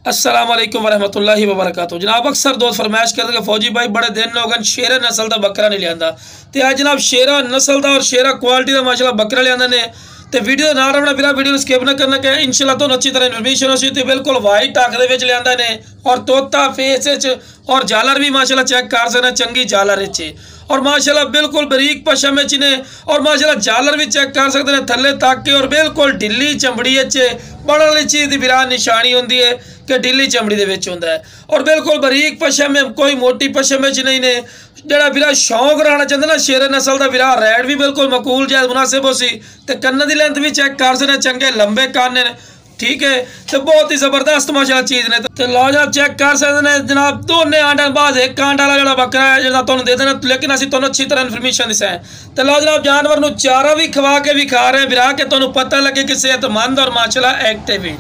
अस्सलाम वालेकुम वरहमतुल्लाहि वबरकातुहू। जनाब अक्सर दोस्त फरमाइश करते फौजी भाई बड़े दिन हो गए शेरा नस्ल का बकरा नहीं लिया। तो आज जनाब शेरा नस्ल का और शेरा क्वालिटी का माशाल्लाह बकरा लिया ने। तो वीडियो ना रखना बिना वीडियो स्किप न करना कि इंशाल्लाह तो अच्छी तरह इन्फॉर्मेशन हो सी। तो बिल्कुल वाइट अख के लिया ने और तोता फेस और झालर भी माशाल्लाह चेक कर सकते चंगी झालर और माशाल्लाह बिल्कुल बरीक पशम ने और माशाल्लाह झालर भी चेक कर सकते हैं थले तक और बिल्कुल ढिली चमड़ी बड़ा वाली चीज़ की विराट निशानी होती है कि ढिली चमड़ी के होंगे और बिल्कुल बरीक पशम कोई मोटी पशम नहीं ने। जरा विरा शौक रखना चाहता ना शेर नस्ल का विरा रैड भी बिल्कुल मकूल जायज मुनासिब हो सी। तो कन्न की लेंथ भी चेक कर सकते चंगे लंबे कान ने, ठीक है। तो बहुत ही जबरदस्त माशाल्लाह चीज़ ने। तो लो जनाब चेक कर सकते हैं जनाब दोनों आंडा बाद एक आंडा वाला जो बकरा है जो तुम दे देना, लेकिन असं तुम अच्छी तरह इन्फॉर्मेशन दिसा है। तो लो जनाब जानवर को चारा भी खवा के भी खा रहे हैं विरा के तुम पता लगे कि सेहतमंद और माशाल्लाह एक्टिव भी।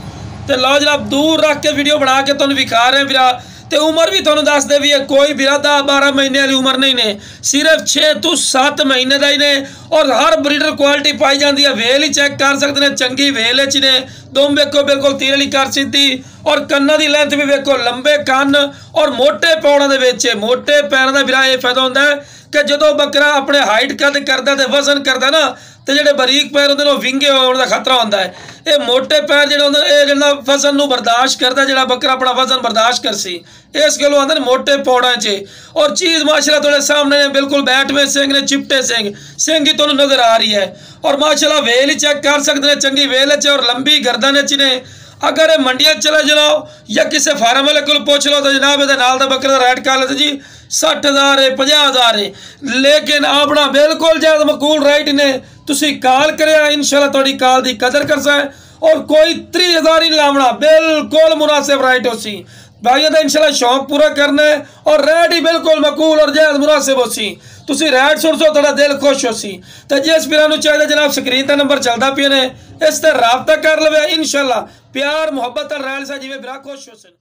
तो लो जनाब दूर रख के वीडियो बना के तुम विखा रहे हैं विरा। तो उम्र भी तुम दस दे भी है कोई विरा 10-12 महीने वाली उम्र नहीं ने, सिर्फ 6 to 7 महीने का ही ने और हर ब्रीडर क्वालिटी पाई जाती है। वेल ही चेक कर सकते हैं चंगी वेल ने। दुम वेखो बिल्कुल तीर वाली कर सीधी और कन्ना की लेंथ भी वेखो लंबे कन और मोटे पौड़ों के मोटे पैरों का विरा यह फायदा होता है कि जो बकरा अपने हाइट कद करता तो वजन करता ना तो जोड़े बरीक पैर होंगे विंगे होने का खतरा होता है। ये मोटे पैर जो वजन को बर्दाश्त करता जो बकरा अपना वजन बर्दाश्त कर सी इस गलों आते मोटे पौड़ा च और चीज़ माशाल्लाह थोड़े सामने ने बिल्कुल बैठवे सिंह ने चिपटे सिंह ही तुम नजर आ रही है और माशाल्लाह वेल ही चेक कर सकते हैं चंगी वेल और लंबी गर्दन ने। अगर ये मंडिया चले जाओ या किसी फार्म वाले को पूछ लो तो जनाब ये नाल दा बकरा रेट कर लेते जी 60,000 है 50,000 है, लेकिन अपना बिल्कुल ज्यादा मकूल राइट ने तुसी कॉल करे इंशाल्लाह थोड़ी कॉल की कदर कर सके और कोई 30,000 ही लावना बिल्कुल मुनासिब राइट हो सी। भाइयों का इंशाल्लाह शौक पूरा करना है और रेट ही बिल्कुल मकूल और जायज मुनासिब हो सी। तुसी रेट सुन सो थोड़ा दिल खुश हो सी। तो जिस वीर चाहिए जनाब स्क्रीन का नंबर चलता पे ने इस तरह रबता कर लवे इंशाल्लाह प्यार मुहब्बत रैल सा जिवें वीर खुश हो सन।